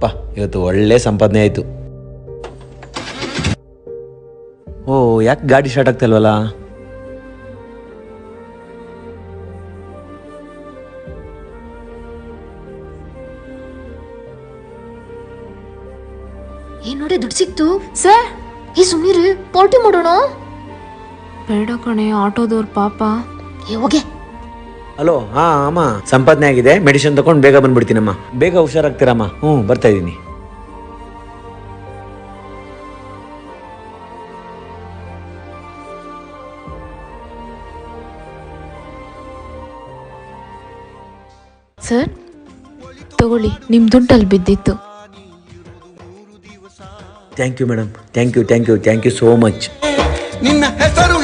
ಯಪ್ಪ ಇವತ್ತು ಒಳ್ಳೆ ಸಂಪಾದನೆ ಆಯಿತು. ಓ ಯಾಕೆ ಗಾಡಿ ಸ್ಟಾರ್ಟ್ ಆಗ್ತಾಯಿಲ್ವಲ್ಲ? ಏನ್ ನೋಡಿ ದುಡ್ಡು ಸಿಕ್ತು ಸರ್. ಈ ಸುಮ್ಮನೆ ಪಾರ್ಟಿ ಮಾಡೋಣ. ಬೇಡ ಕಣೆ, ಆಟೋದವ್ರ ಪಾಪ. ಹೋಗೆ. ಹಲೋ, ಹಾಂ ಅಮ್ಮ ಸಂಪಾದನೆ ಆಗಿದೆ, ಮೆಡಿಸಿನ್ ತಗೊಂಡು ಬೇಗ ಬಂದ್ಬಿಡ್ತೀನಮ್ಮ. ಬೇಗ ಹುಷಾರಾಗ್ತೀರಮ್ಮ. ಬರ್ತಾ ಇದ್ದೀನಿ. ಸರ್ ತಗೊಳ್ಳಿ, ನಿಮ್ಮ ದುಡ್ಡಲ್ಲಿ ಬಿದ್ದಿತ್ತು. Thank you madam, thank you so much. ನಿನ್ನ ಹೆಸರು